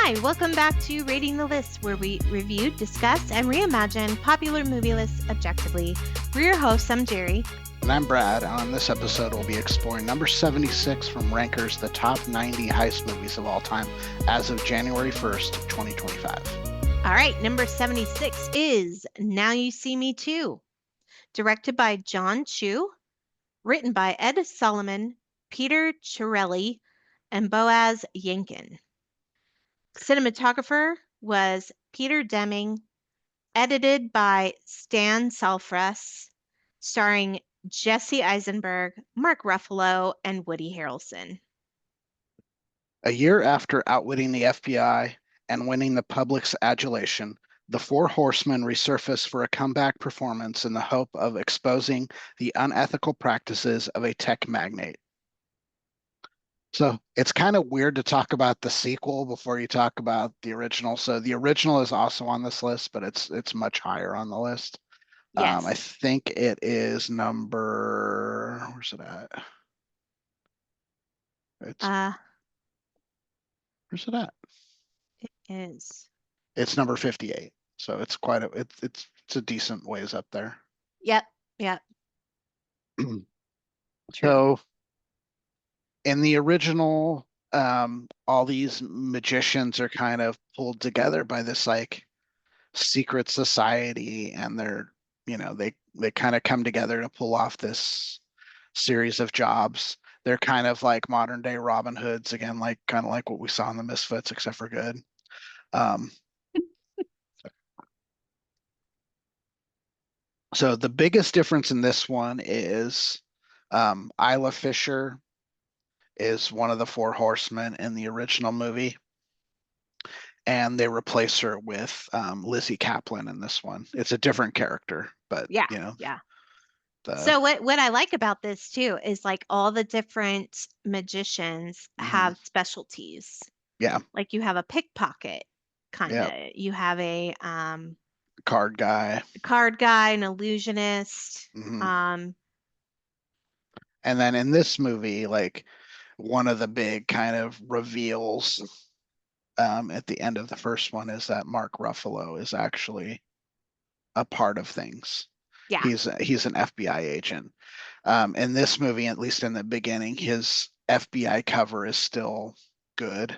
Hi, welcome back to Rating the List, where we review, discuss, and reimagine popular movie lists objectively. We're your hosts. I'm Jerry. And I'm Brad. On this episode, we'll be exploring number 76 from Ranker's The Top 90 Heist Movies of All Time as of January 1st, 2025. All right, number 76 is Now You See Me Too, directed by John Chu, written by Ed Solomon, Peter Chiarelli, and Boaz Yankin. Cinematographer was Peter Deming, edited by Stan Salfras, starring Jesse Eisenberg, Mark Ruffalo, and Woody Harrelson. A year after outwitting the FBI and winning the public's adulation, the Four Horsemen resurface for a comeback performance in the hope of exposing the unethical practices of a tech magnate. So it's kind of weird to talk about the sequel before you talk about the original. So the original is also on this list, but it's much higher on the list. Yes. I think it is number, where's it at? Where's it at? It is. It's number 58. So it's quite a it's a decent ways up there. Yep. So in the original, all these magicians are kind of pulled together by this like secret society, and they kind of come together to pull off this series of jobs. They're kind of like modern day Robin Hoods again, like kind of like what we saw in the Misfits, except for good. So the biggest difference in this one is Isla Fisher is one of the Four Horsemen in the original movie, and they replace her with Lizzie Kaplan in this one. It's a different character, but yeah. So what I like about this too is like all the different magicians have specialties. Yeah. Like you have a pickpocket kind of. Yep. You have a card guy, an illusionist. And then in this movie, like one of the big kind of reveals at the end of the first one is that Mark Ruffalo is actually a part of things. Yeah. He's an FBI agent. In this movie, at least in the beginning, his FBI cover is still good,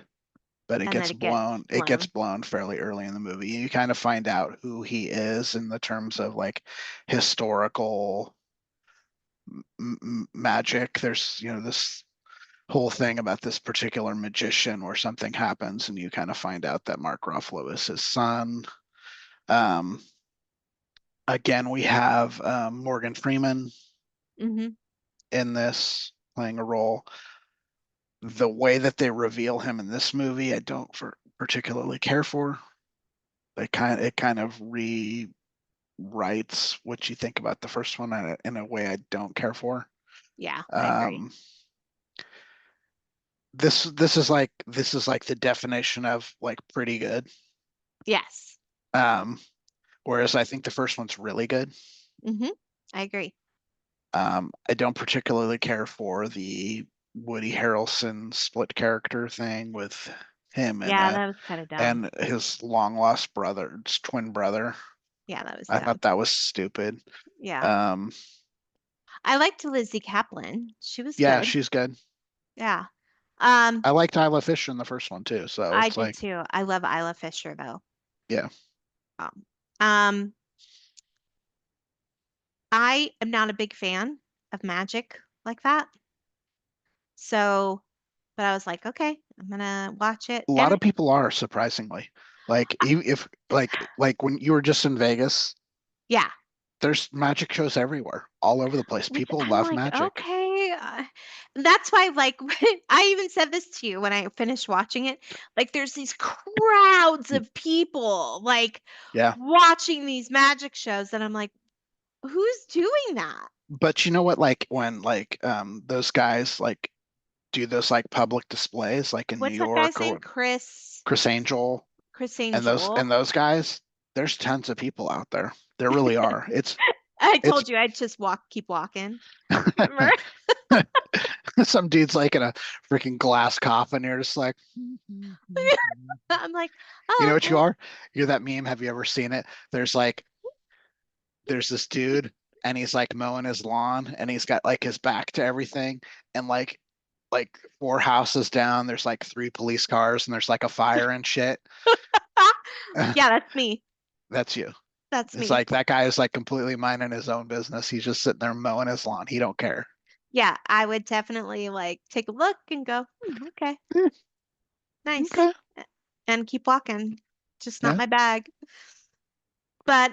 but it gets blown. It gets blown fairly early in the movie. You kind of find out who he is in the terms of like historical magic. There's this whole thing about this particular magician where something happens, and you kind of find out that Mark Ruffalo is his son. Again, we have Morgan Freeman in this playing a role. The way that they reveal him in this movie, I don't particularly care for. It kind of rewrites what you think about the first one in a way I don't care for. Yeah, I agree. This is like the definition of like pretty good. Yes. Whereas I think the first one's really good. I agree. I don't particularly care for the Woody Harrelson split character thing with him and that was kind of dumb. And his long lost brother, his twin brother. Yeah, that was I thought that was stupid. Yeah. I liked Lizzie Kaplan. She was yeah, good. She's good. Yeah. I liked Isla Fisher in the first one too. So I did too. I love Isla Fisher though. Yeah. I am not a big fan of magic like that. So, but I was like, okay, I'm gonna watch it. A lot of people are, surprisingly. Like if like when you were just in Vegas. Yeah. There's magic shows everywhere, all over the place. People love like, magic. Okay. That's why, like, I even said this to you when I finished watching it. Like, there's these crowds of people, like, watching these magic shows. And I'm like, who's doing that? But you know what? Like, when, like, those guys, like, do those, like, public displays, like, in New York. What's that guy's name? Chris Angel. And those guys, there's tons of people out there. There really are. I told you I'd just keep walking. Some dude's like in a freaking glass coffin. You're just like, I'm like, you know oh, what you okay. are? You're that meme. Have you ever seen it? There's like, there's this dude and he's like mowing his lawn and he's got like his back to everything and like four houses down, there's like three police cars and there's like a fire and shit. Yeah, that's me. That's you. That's It's me. like that guy is like completely minding his own business. He's just sitting there mowing his lawn. He don't care. Yeah, I would definitely like take a look and go, okay, Eh, nice, okay. and keep walking. Just not Yeah. my bag. But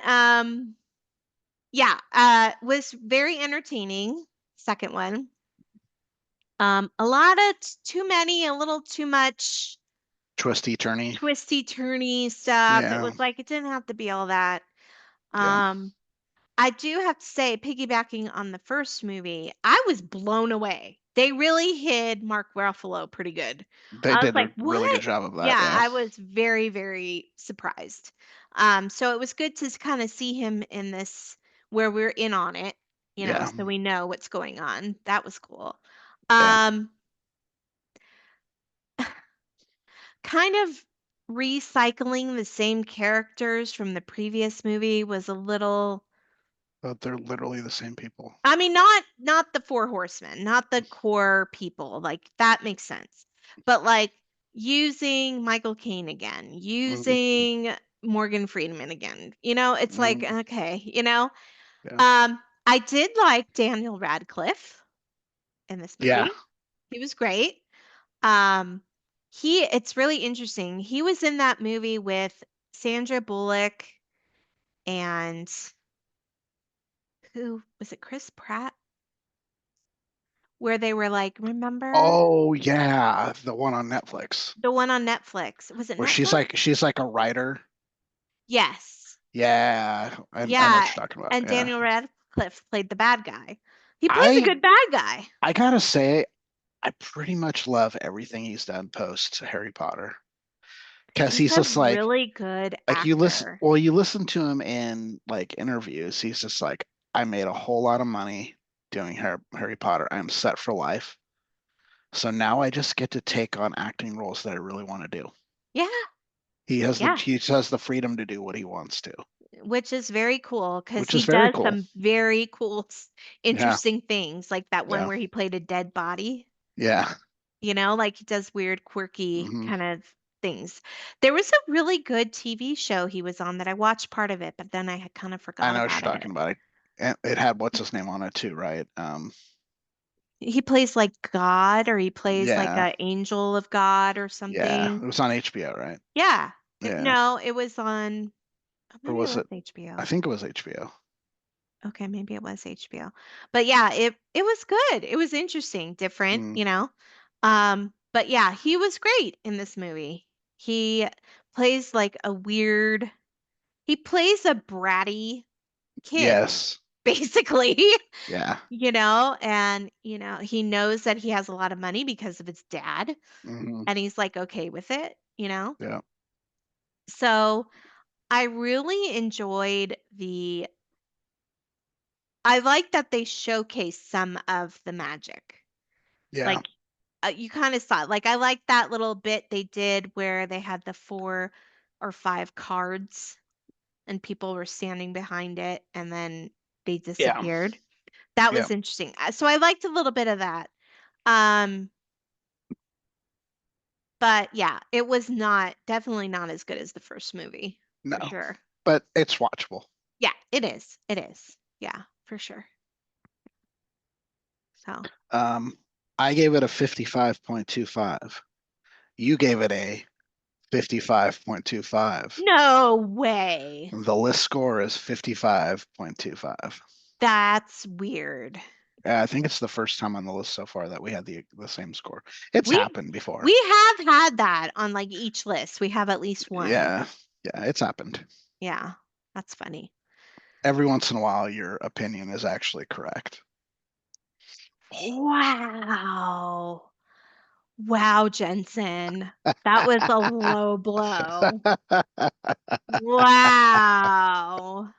yeah, was very entertaining. Second one. A lot of too many, a little too much Twisty turny. twisty turny stuff. It Yeah. was like it didn't have to be all that. Yeah. Um, I do have to say, piggybacking on the first movie, I was blown away. They really hid Mark Ruffalo pretty good. They I was did like, a really good what? job of that. Yeah, Yeah. I was very, very surprised. So it was good to kind of see him in this where we're in on it, Yeah. so we know what's going on. That was cool. Yeah. Um, kind of recycling the same characters from the previous movie was a little. But they're literally the same people. I mean, not the four horsemen, not the core people. Like that makes sense. But like using Michael Caine again, Mhm. using Morgan Freeman again. It's like Mhm. okay. Yeah. I did like Daniel Radcliffe in this Yeah. movie. He was great. Um it's really interesting. He was in that movie with Sandra Bullock and who was it? Chris Pratt, where they were like, remember? Oh yeah, the one on Netflix The one on Netflix. Was it where Netflix? she's like a writer. Yes. Yeah, I know what Yeah. you're talking about. And Yeah. Daniel Radcliffe played the bad guy. He plays a I good bad guy. I gotta say, I pretty much love everything he's done post Harry Potter because He's he's a just really good actor. you listen to him in like interviews. He's just like, I made a whole lot of money doing Harry Potter. I'm set for life. So now I just get to take on acting roles that I really want to do. Yeah. Yeah. He just has the freedom to do what he wants to, Which is very cool because which is he very does cool. some very cool, Yeah, interesting things, like that one yeah, where he played a dead body. yeah. Like he does weird, quirky Hmm. kind of things. There was a really good TV show he was on that I watched part of it, but then I had kind of I forgot know what about you're it. talking about. It had what's his name on it too, right? He plays like God, or he plays like Yeah, a angel of God or yeah. something. It was on HBO, right? Yeah. Yeah, No, it was on, oh, or maybe it was was it? I HBO. think it was HBO. Okay, maybe it was HBO. But yeah, it was good. It was interesting, Mm, different. But yeah, he was great in this movie. He plays like he plays a bratty kid, yes. basically. Yeah. And he knows that he has a lot of money because of his dad, Hmm. and he's like okay with it. Yeah. So I really I like that they showcase some of the magic. Yeah. Like you kind of saw it. Like I like that little bit they did where they had the 4 or 5 cards and people were standing behind it and then they Yeah. disappeared. That Yeah. was interesting. So I liked a little bit of that. Um, but yeah, it was definitely not as good as the first movie, No, for sure. but it's watchable. Yeah, it is. It is. Yeah, for sure. So, Um, I gave it a 55.25. You gave it a 55.25. no way. The list score is 55.25. That's weird. I think it's the first time on the list so far that we had the same score. It's We happened before. we have had that on like each list. We have at least one. Yeah. Yeah, it's happened. Yeah, that's funny. Every once in a while, your opinion is actually correct. Wow. Wow, Jensen. That was a low blow. Wow.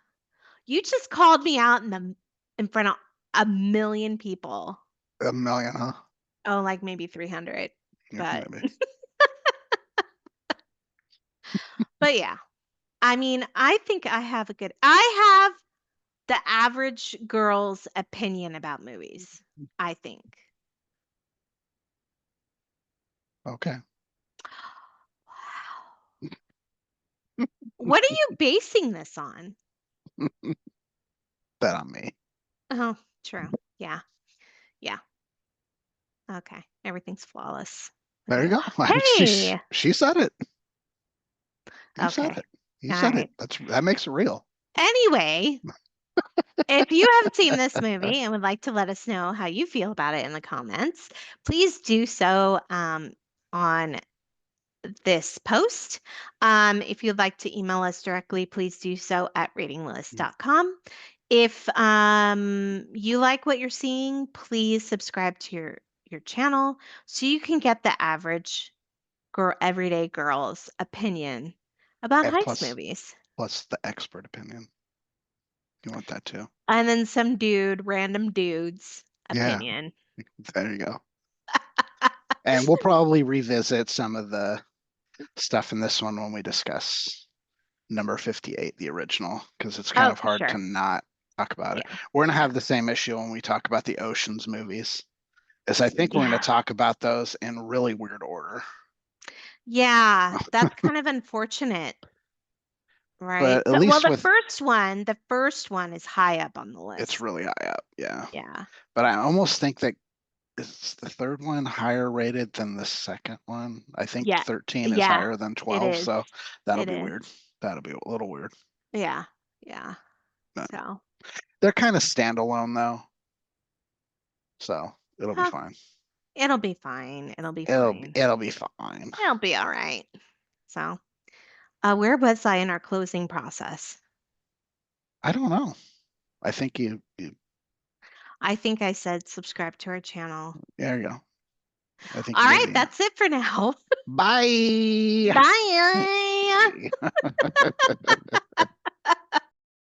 You just called me out in front of a million people. A million, huh? Oh, like maybe 300. Yeah, But maybe. but yeah. I mean, I think I have the average girl's opinion about movies, I think. Okay. Wow. What are you basing this on? Bet on me. Oh, true. Yeah. Yeah. Okay. Everything's flawless with There you you. go. Hey. She said it. You said Okay. it. You All said it. right. That makes it real. Anyway, if you haven't seen this movie and would like to let us know how you feel about it in the comments, please do so on this post. If you'd like to email us directly, please do so at ratinglist.com. If you like what you're seeing, please subscribe to your channel so you can get the average girl, everyday girl's opinion about And heist movies. plus the expert opinion. You want that too? And then some dude, random dude's Yeah. opinion. There you go. And we'll probably revisit some of the stuff in this one when we discuss number 58, the original, because it's kind Oh, of for hard to sure. not talk about it. Yeah. We're going to Yeah. have the same issue when we talk about the Oceans movies, is I think we're going to Yeah. talk about those in really weird order. Yeah. That's kind of unfortunate, right? But at So, well, least with the first one is high up on the it's list. really high up, yeah. Yeah. But I almost think that is the third one higher rated than the second one. I think Yeah. 13 is Yeah. higher than It 12, is. so that'll It be is. weird. That'll be a little weird. Yeah. Yeah. But So, they're kind of standalone though, so it'll be huh, fine. it'll be fine. It'll be It'll be fine. it'll be fine. It'll be all right. So, where was I in our closing process? I don't know. I think you I think I said subscribe to our channel. there you go. I think All you gave right, the that's it for now. bye. Bye.